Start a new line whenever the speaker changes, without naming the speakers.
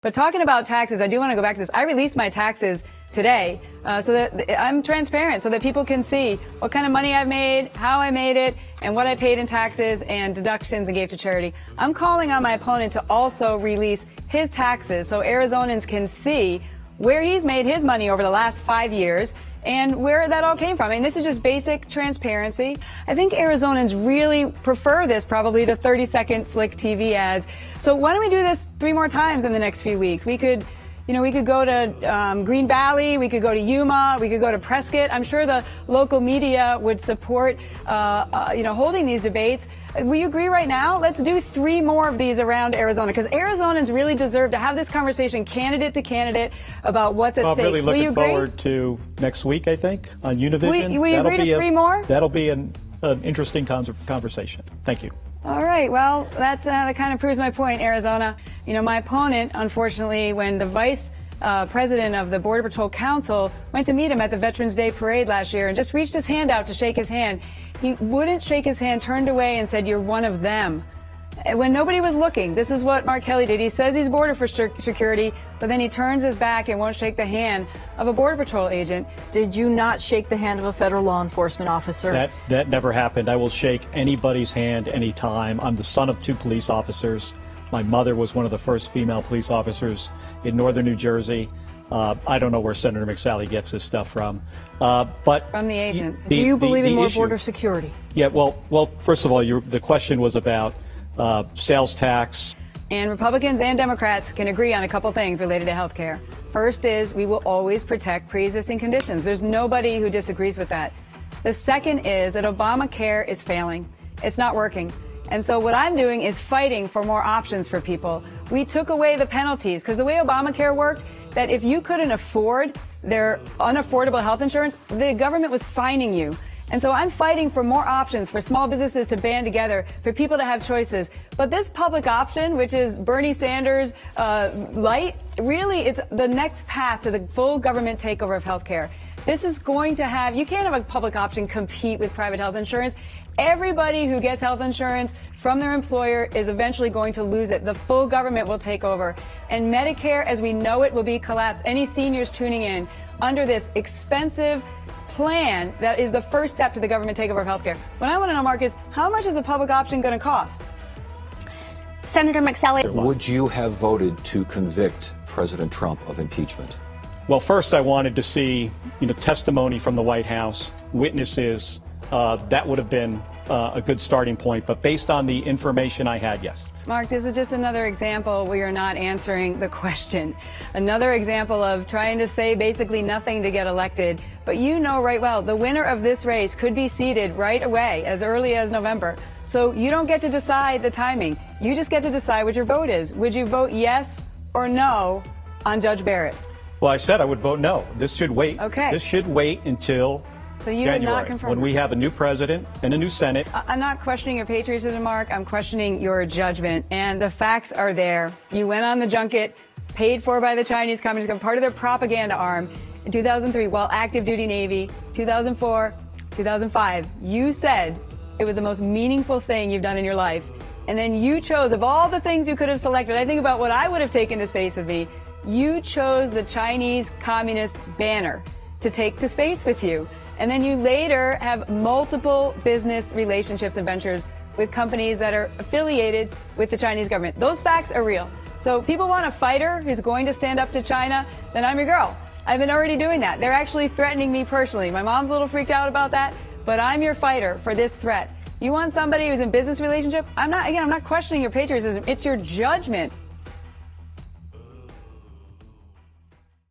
But talking about taxes, I do want to go back to this. I released my taxes today so that I'm transparent, so that people can see what kind of money I've made, how I made it, and what I paid in taxes and deductions and gave to charity. I'm calling on my opponent to also release his taxes so Arizonans can see where he's made his money over the last 5 years and where that all came from. I mean, this is just basic transparency. I think Arizonans really prefer this probably to 30-second slick TV ads. So why don't we do this 3 more times in the next few weeks? We could go to Green Valley, we could go to Yuma, we could go to Prescott. I'm sure the local media would support, holding these debates. Will you agree right now? Let's do 3 more of these around Arizona, because Arizonans really deserve to have this conversation candidate to candidate about what's at stake.
I'm really looking forward to next week, I think, on Univision.
Will you agree to 3 more?
That'll be an interesting conversation. Thank you.
All right. Well, that kind of proves my point, Arizona. You know, my opponent, unfortunately, when the vice president of the Border Patrol Council went to meet him at the Veterans Day parade last year and just reached his hand out to shake his hand, he wouldn't shake his hand, turned away and said, "You're one of them." When nobody was looking. This is what Mark Kelly did. He says he's border for security, but then he turns his back and won't shake the hand of a Border Patrol agent.
Did you not shake the hand of a federal law enforcement officer?
That never happened. I will shake anybody's hand anytime. I'm the son of 2 police officers. My mother was one of the first female police officers in northern New Jersey. I don't know where Senator McSally gets this stuff from. But
from the agent.
Do you believe in more border security?
Yeah, well, first of all, the question was about sales tax.
And Republicans and Democrats can agree on a couple things related to health care. First is we will always protect pre-existing conditions. There's nobody who disagrees with that. The second is that Obamacare is failing. It's not working. And so what I'm doing is fighting for more options for people. We took away the penalties because the way Obamacare worked, that if you couldn't afford their unaffordable health insurance, the government was fining you. And so I'm fighting for more options for small businesses to band together, for people to have choices. But this public option, which is Bernie Sanders light, really it's the next path to the full government takeover of healthcare. This is going to have, you can't have a public option compete with private health insurance. Everybody who gets health insurance from their employer is eventually going to lose it. The full government will take over. And Medicare, as we know it, will be collapsed. Any seniors tuning in under this expensive plan that is the first step to the government takeover of healthcare. What I want to know, Mark, is how much is the public option going to cost?
Senator McSally.
Would you have voted to convict President Trump of impeachment?
Well, first I wanted to see, testimony from the White House, witnesses. That would have been a good starting point. But based on the information I had, yes.
Mark, this is just another example where you're not answering the question. Another example of trying to say basically nothing to get elected. But you know right well, the winner of this race could be seated right away, as early as November. So you don't get to decide the timing. You just get to decide what your vote is. Would you vote yes or no on Judge Barrett?
Well, I said I would vote no. This should wait.
Okay.
This should wait until
so you
January,
would not confirm
when we have a new president and a new Senate.
I'm not questioning your patriotism, Mark. I'm questioning your judgment. And the facts are there. You went on the junket, paid for by the Chinese Communist Party, part of their propaganda arm, in 2003 while active duty Navy, 2004, 2005. You said it was the most meaningful thing you've done in your life. And then you chose, of all the things you could have selected, I think about what I would have taken to space with me, you chose the Chinese Communist banner to take to space with you. And then you later have multiple business relationships and ventures with companies that are affiliated with the Chinese government. Those facts are real. So people want a fighter who's going to stand up to China, then I'm your girl. I've been already doing that. They're actually threatening me personally. My mom's a little freaked out about that, but I'm your fighter for this threat. You want somebody who's in business relationship? I'm not questioning your patriotism. It's your judgment